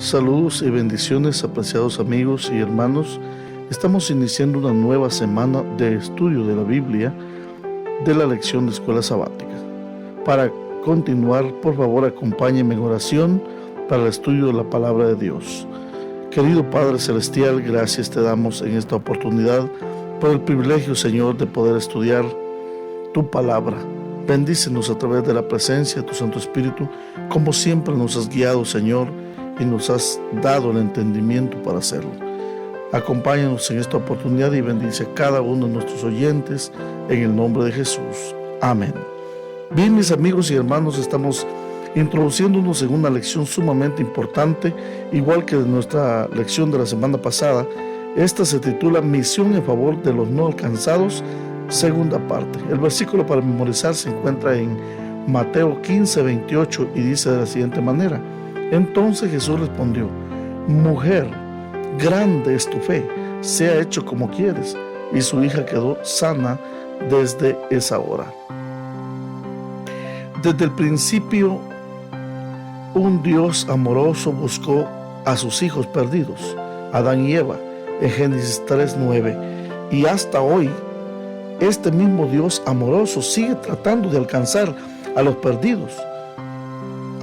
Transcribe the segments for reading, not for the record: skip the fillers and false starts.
Saludos y bendiciones, apreciados amigos y hermanos. Estamos iniciando una nueva semana de estudio de la Biblia de la lección de Escuela Sabática. Para continuar, por favor, acompáñenme en oración para el estudio de la Palabra de Dios. Querido Padre Celestial, gracias te damos en esta oportunidad por el privilegio, Señor, de poder estudiar tu Palabra. Bendícenos a través de la presencia de tu Santo Espíritu, como siempre nos has guiado, Señor, y nos has dado el entendimiento para hacerlo. Acompáñanos en esta oportunidad y bendice a cada uno de nuestros oyentes en el nombre de Jesús. Amén. Bien, mis amigos y hermanos, estamos introduciéndonos en una lección sumamente importante, igual que de nuestra lección de la semana pasada. Esta se titula Misión en favor de los no alcanzados, segunda parte. El versículo para memorizar se encuentra en Mateo 15:28 y dice de la siguiente manera: Entonces Jesús respondió: Mujer, grande es tu fe, sea hecho como quieres. Y su hija quedó sana desde esa hora. Desde el principio, un Dios amoroso buscó a sus hijos perdidos, Adán y Eva, en Génesis 3:9. Y hasta hoy, este mismo Dios amoroso sigue tratando de alcanzar a los perdidos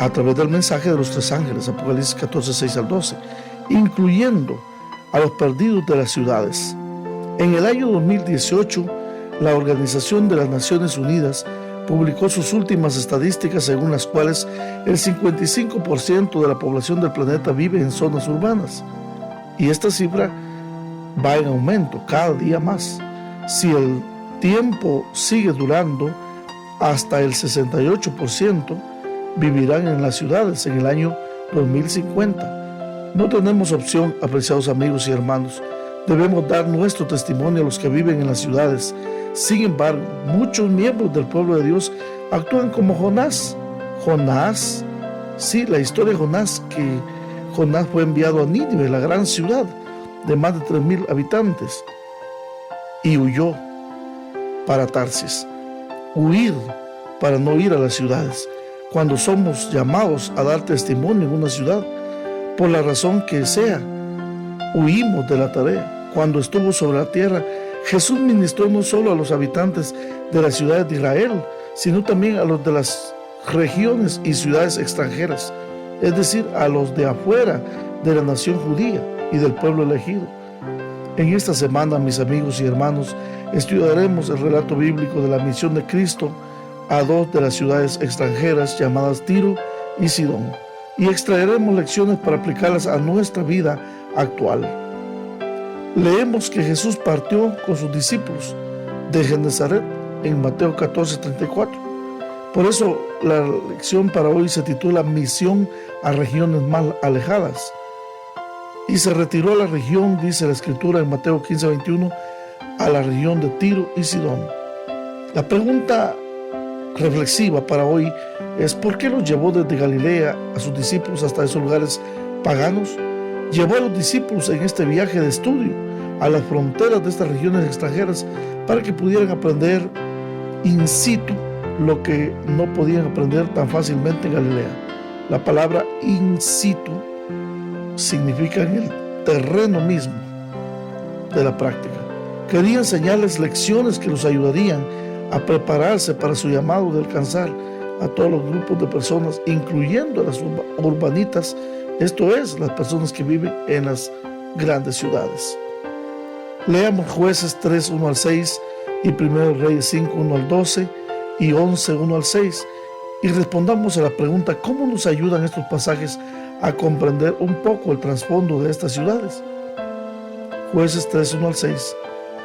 a través del mensaje de los tres ángeles, Apocalipsis 14:6-12, incluyendo a los perdidos de las ciudades. En el año 2018, la Organización de las Naciones Unidas publicó sus últimas estadísticas, según las cuales el 55% de la población del planeta vive en zonas urbanas. Y esta cifra va en aumento cada día más. Si el tiempo sigue durando, hasta el 68% vivirán en las ciudades en el año 2050. No tenemos opción, apreciados amigos y hermanos. Debemos dar nuestro testimonio a los que viven en las ciudades. Sin embargo, muchos miembros del pueblo de Dios actúan como Jonás. Sí, la historia de Jonás, que Jonás fue enviado a Nínive, la gran ciudad de más de 3,000 habitantes, y huyó para Tarsis. Huir para no ir a las ciudades. Cuando somos llamados a dar testimonio en una ciudad, por la razón que sea, huimos de la tarea. Cuando estuvo sobre la tierra, Jesús ministró no solo a los habitantes de las ciudades de Israel, sino también a los de las regiones y ciudades extranjeras, es decir, a los de afuera de la nación judía y del pueblo elegido. En esta semana, mis amigos y hermanos, estudiaremos el relato bíblico de la misión de Cristo a dos de las ciudades extranjeras llamadas Tiro y Sidón, y extraeremos lecciones para aplicarlas a nuestra vida actual. Leemos que Jesús partió con sus discípulos de Genezaret en Mateo 14:34. Por eso la lección para hoy se titula Misión a regiones más alejadas. Y se retiró a la región, dice la escritura en Mateo 15:21, a la región de Tiro y Sidón. La pregunta reflexiva para hoy es: ¿por qué los llevó desde Galilea a sus discípulos hasta esos lugares paganos? Llevó a los discípulos en este viaje de estudio a las fronteras de estas regiones extranjeras para que pudieran aprender in situ lo que no podían aprender tan fácilmente en Galilea. La palabra in situ significa en el terreno mismo de la práctica. Quería enseñarles lecciones que los ayudarían a prepararse para su llamado de alcanzar a todos los grupos de personas, incluyendo a las urbanitas, esto es, las personas que viven en las grandes ciudades. Leamos Jueces 3:1-6 y 1 Reyes 5:1-12 y 11:1-6 y respondamos a la pregunta: ¿cómo nos ayudan estos pasajes a comprender un poco el trasfondo de estas ciudades? Jueces 3:1-6.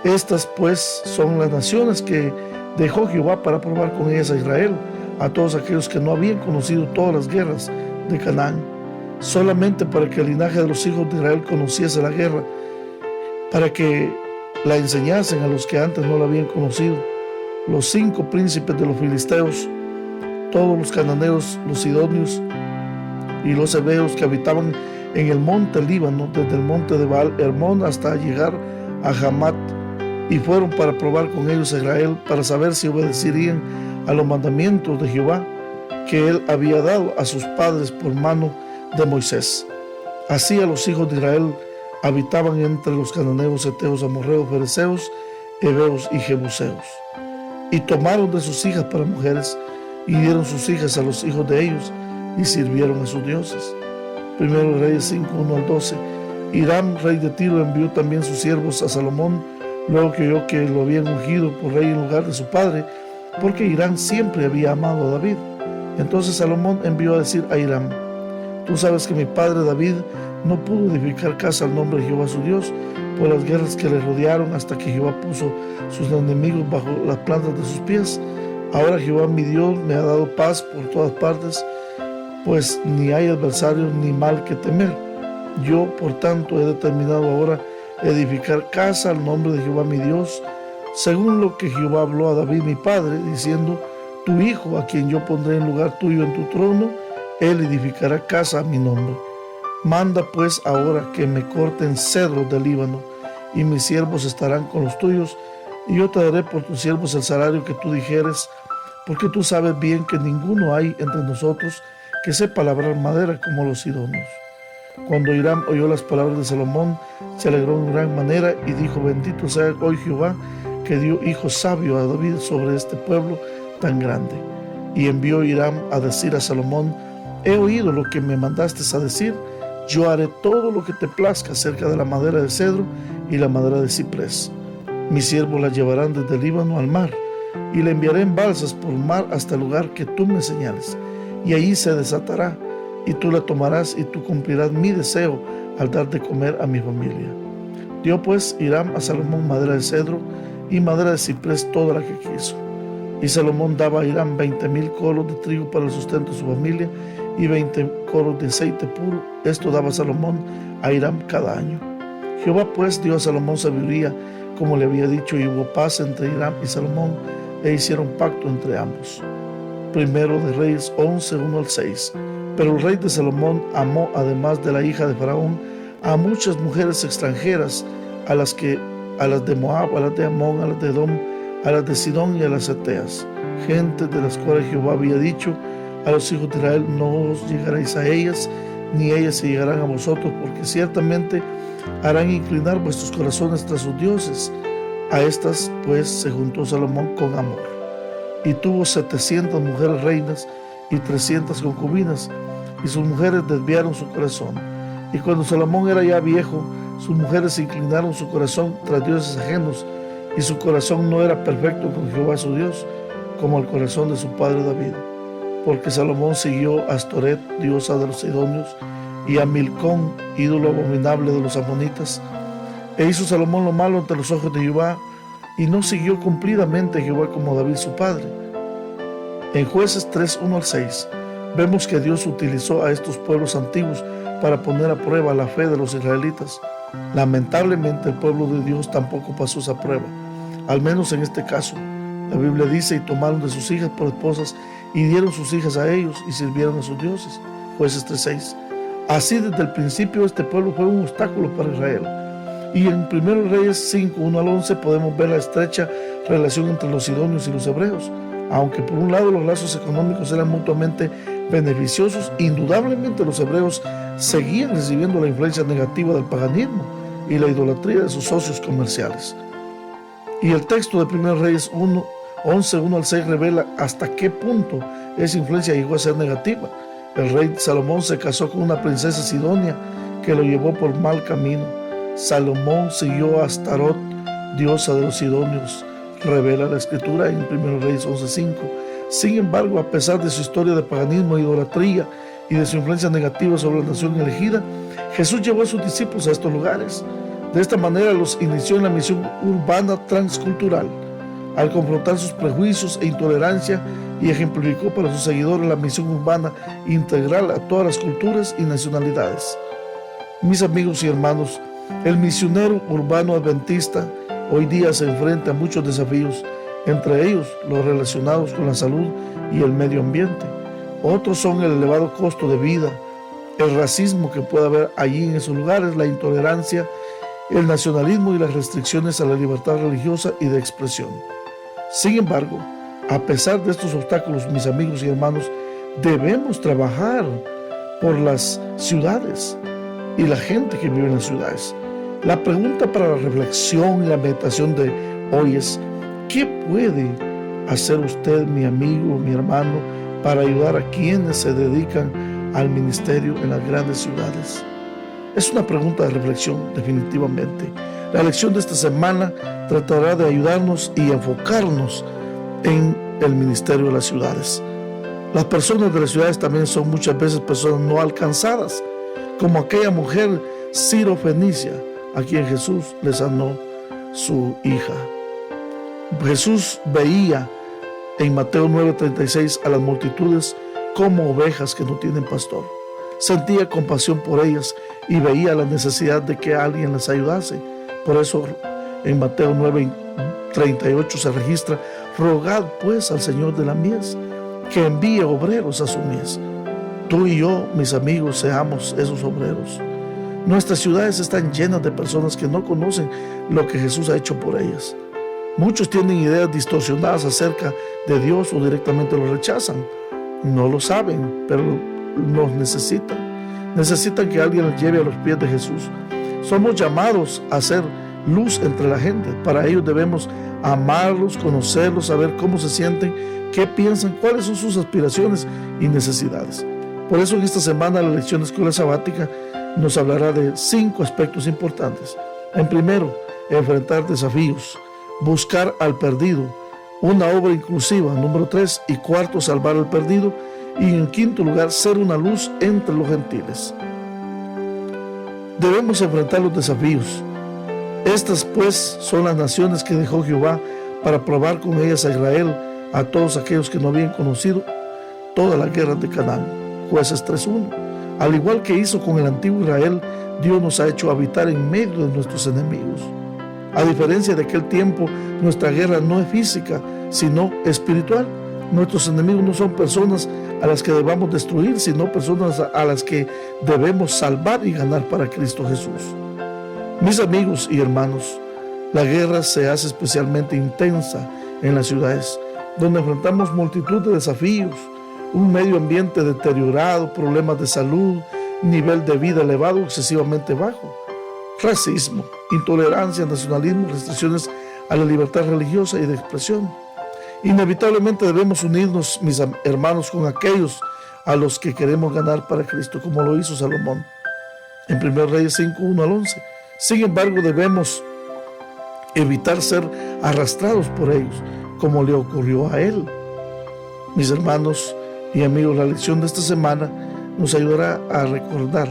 Estas pues son las naciones que dejó Jehová para probar con ellas a Israel, a todos aquellos que no habían conocido todas las guerras de Canaán, solamente para que el linaje de los hijos de Israel conociese la guerra, para que la enseñasen a los que antes no la habían conocido: los 5 príncipes de los filisteos, todos los cananeos, los sidonios y los heveos que habitaban en el monte Líbano, desde el monte de Baal Hermón hasta llegar a Hamat, y fueron para probar con ellos a Israel, para saber si obedecerían a los mandamientos de Jehová que él había dado a sus padres por mano de Moisés. Así a los hijos de Israel habitaban entre los cananeos, heteos, amorreos, fereceos, heveos y jebuseos. Y tomaron de sus hijas para mujeres y dieron sus hijas a los hijos de ellos y sirvieron a sus dioses. Primero Reyes 5, 1 al 12. Hiram, rey de Tiro, envió también sus siervos a Salomón, luego que oyó que lo habían ungido por rey en lugar de su padre, porque Hiram siempre había amado a David. Entonces Salomón envió a decir a Hiram: tú sabes que mi padre David no pudo edificar casa al nombre de Jehová su Dios por las guerras que le rodearon, hasta que Jehová puso sus enemigos bajo las plantas de sus pies. Ahora Jehová mi Dios me ha dado paz por todas partes, pues ni hay adversario ni mal que temer. Yo, por tanto, he determinado ahora edificar casa al nombre de Jehová mi Dios, según lo que Jehová habló a David mi padre, diciendo: tu hijo, a quien yo pondré en lugar tuyo en tu trono, él edificará casa a mi nombre. Manda pues ahora que me corten cedros del Líbano, y mis siervos estarán con los tuyos, y yo te daré por tus siervos el salario que tú dijeres, porque tú sabes bien que ninguno hay entre nosotros que sepa labrar madera como los sidonios. Cuando Hiram oyó las palabras de Salomón, se alegró en gran manera y dijo: bendito sea hoy Jehová, que dio hijo sabio a David sobre este pueblo tan grande. Y envió Hiram a decir a Salomón: he oído lo que me mandaste a decir, yo haré todo lo que te plazca acerca de la madera de cedro y la madera de ciprés. Mis siervos la llevarán desde el Líbano al mar, y la enviaré en balsas por mar hasta el lugar que tú me señales, y allí se desatará, y tú la tomarás, y tú cumplirás mi deseo al dar de comer a mi familia. Dio pues Hiram a Salomón madera de cedro y madera de ciprés, toda la que quiso. Y Salomón daba a Hiram 20,000 coros de trigo para el sustento de su familia y 20 coros de aceite puro. Esto daba Salomón a Hiram cada año. Jehová pues dio a Salomón sabiduría, como le había dicho, y hubo paz entre Hiram y Salomón, e hicieron pacto entre ambos. Primero de Reyes 11, 1 al 6. Pero el rey de Salomón amó, además de la hija de Faraón, a muchas mujeres extranjeras, a las de Moab, a las de Amón, a las de Edom, a las de Sidón y a las Eteas, gente de las cuales Jehová había dicho a los hijos de Israel: no os llegaréis a ellas, ni ellas se llegarán a vosotros, porque ciertamente harán inclinar vuestros corazones tras sus dioses. A estas pues se juntó Salomón con amor, y tuvo 700 mujeres reinas y 300 concubinas, y sus mujeres desviaron su corazón. Y cuando Salomón era ya viejo, sus mujeres inclinaron su corazón tras dioses ajenos, y su corazón no era perfecto con Jehová su Dios, como el corazón de su padre David. Porque Salomón siguió a Astoret, diosa de los sidonios, y a Milcón, ídolo abominable de los amonitas. E hizo Salomón lo malo ante los ojos de Jehová, y no siguió cumplidamente a Jehová como David su padre. En Jueces 3, 1 al 6, vemos que Dios utilizó a estos pueblos antiguos para poner a prueba la fe de los israelitas. Lamentablemente el pueblo de Dios tampoco pasó esa prueba, al menos en este caso. La Biblia dice: y tomaron de sus hijas por esposas y dieron sus hijas a ellos y sirvieron a sus dioses. Jueces 3:6. Así desde el principio este pueblo fue un obstáculo para Israel. Y en 1 Reyes 5, 1 al 11 podemos ver la estrecha relación entre los sidonios y los hebreos. Aunque por un lado los lazos económicos eran mutuamente beneficiosos, indudablemente los hebreos seguían recibiendo la influencia negativa del paganismo y la idolatría de sus socios comerciales. Y el texto de 1 Reyes 11, 1 al 6 revela hasta qué punto esa influencia llegó a ser negativa. El rey Salomón se casó con una princesa sidonia que lo llevó por mal camino. Salomón siguió a Astarot, diosa de los sidonios, revela la escritura en 1 Reyes 11:5. Sin embargo, a pesar de su historia de paganismo e idolatría y de su influencia negativa sobre la nación elegida, Jesús llevó a sus discípulos a estos lugares. De esta manera los inició en la misión urbana transcultural, al confrontar sus prejuicios e intolerancia, y ejemplificó para sus seguidores la misión urbana integral a todas las culturas y nacionalidades. Mis amigos y hermanos, el misionero urbano adventista hoy día se enfrenta a muchos desafíos, entre ellos los relacionados con la salud y el medio ambiente. Otros son el elevado costo de vida, el racismo que puede haber allí en esos lugares, la intolerancia, el nacionalismo y las restricciones a la libertad religiosa y de expresión. Sin embargo, a pesar de estos obstáculos, mis amigos y hermanos, debemos trabajar por las ciudades, y la gente que vive en las ciudades. La pregunta para la reflexión y la meditación de hoy es: ¿qué puede hacer usted, mi amigo, mi hermano, para ayudar a quienes se dedican al ministerio en las grandes ciudades? Es una pregunta de reflexión, definitivamente. La lección de esta semana tratará de ayudarnos y enfocarnos en el ministerio de las ciudades. Las personas de las ciudades también son muchas veces personas no alcanzadas, como aquella mujer sirofenicia a quien Jesús le sanó su hija. Jesús veía en Mateo 9:36 a las multitudes como ovejas que no tienen pastor. Sentía compasión por ellas y veía la necesidad de que alguien les ayudase. Por eso en Mateo 9:38 se registra: rogad pues al Señor de la mies que envíe obreros a su mies. Tú y yo, mis amigos, seamos esos obreros. Nuestras ciudades están llenas de personas que no conocen lo que Jesús ha hecho por ellas. Muchos tienen ideas distorsionadas acerca de Dios o directamente lo rechazan. No lo saben, pero nos necesitan. Necesitan que alguien los lleve a los pies de Jesús. Somos llamados a ser luz entre la gente. Para ello debemos amarlos, conocerlos, saber cómo se sienten, qué piensan, cuáles son sus aspiraciones y necesidades. Por eso en esta semana la lección de Escuela Sabática nos hablará de 5 aspectos importantes. En primero, enfrentar desafíos, buscar al perdido, una obra inclusiva. Número 3 y cuarto, salvar al perdido. Y en quinto lugar, ser una luz entre los gentiles. Debemos enfrentar los desafíos. Estas pues son las naciones que dejó Jehová para probar con ellas a Israel, a todos aquellos que no habían conocido todas las guerras de Canaán. Jueces 3:1. Al igual que hizo con el antiguo Israel, Dios nos ha hecho habitar en medio de nuestros enemigos. A diferencia de aquel tiempo, nuestra guerra no es física, sino espiritual. Nuestros enemigos no son personas a las que debamos destruir, sino personas a las que debemos salvar y ganar para Cristo Jesús. Mis amigos y hermanos, la guerra se hace especialmente intensa en las ciudades, donde enfrentamos multitud de desafíos, un medio ambiente deteriorado, problemas de salud, nivel de vida elevado o excesivamente bajo, racismo, intolerancia, nacionalismo, restricciones a la libertad religiosa y de expresión. Inevitablemente debemos unirnos, mis hermanos, con aquellos a los que queremos ganar para Cristo, como lo hizo Salomón en 1 Reyes 5:1-11. Sin embargo, debemos evitar ser arrastrados por ellos, como le ocurrió a él. Mis hermanos y amigos, la lección de esta semana nos ayudará a recordar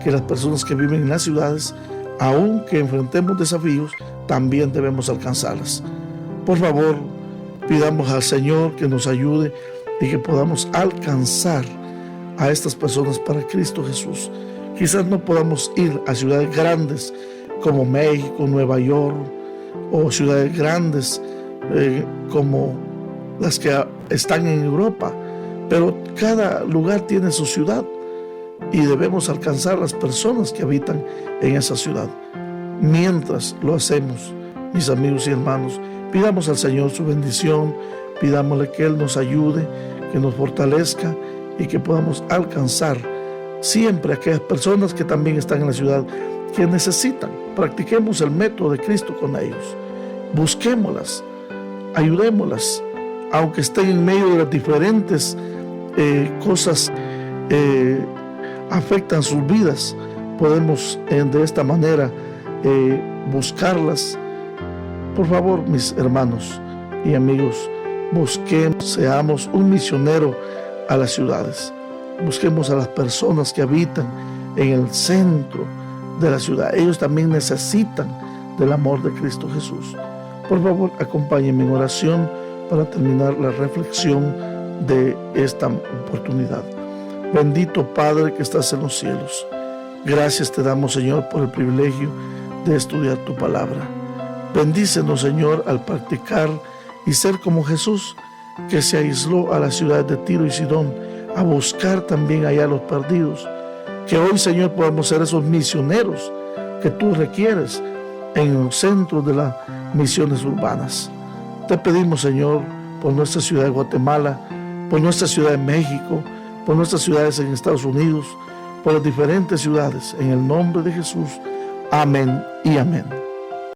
que las personas que viven en las ciudades, aunque enfrentemos desafíos, también debemos alcanzarlas. Por favor, pidamos al Señor que nos ayude y que podamos alcanzar a estas personas para Cristo Jesús. Quizás no podamos ir a ciudades grandes como México, Nueva York, o ciudades grandes como las que están en Europa, pero cada lugar tiene su ciudad y debemos alcanzar a las personas que habitan en esa ciudad. Mientras lo hacemos, mis amigos y hermanos, pidamos al Señor su bendición, pidámosle que Él nos ayude, que nos fortalezca y que podamos alcanzar siempre a aquellas personas que también están en la ciudad, que necesitan. Practiquemos el método de Cristo con ellos. Busquémoslas, ayudémoslas, aunque estén en medio de las diferentes cosas afectan sus vidas. Podemos de esta manera buscarlas. Por favor, mis hermanos y amigos, busquemos, seamos un misionero a las ciudades. Busquemos a las personas que habitan en el centro de la ciudad. Ellos también necesitan del amor de Cristo Jesús. Por favor, acompáñenme en oración para terminar la reflexión de esta oportunidad. Bendito Padre que estás en los cielos, gracias te damos, Señor, por el privilegio de estudiar tu palabra. Bendícenos, Señor, al practicar y ser como Jesús, que se aisló a las ciudades de Tiro y Sidón a buscar también allá a los perdidos. Que hoy, Señor, podamos ser esos misioneros que tú requieres en los centros de las misiones urbanas. Te pedimos, Señor, por nuestra ciudad de Guatemala, por nuestra ciudad de México, por nuestras ciudades en Estados Unidos, por las diferentes ciudades. En el nombre de Jesús. Amén y amén.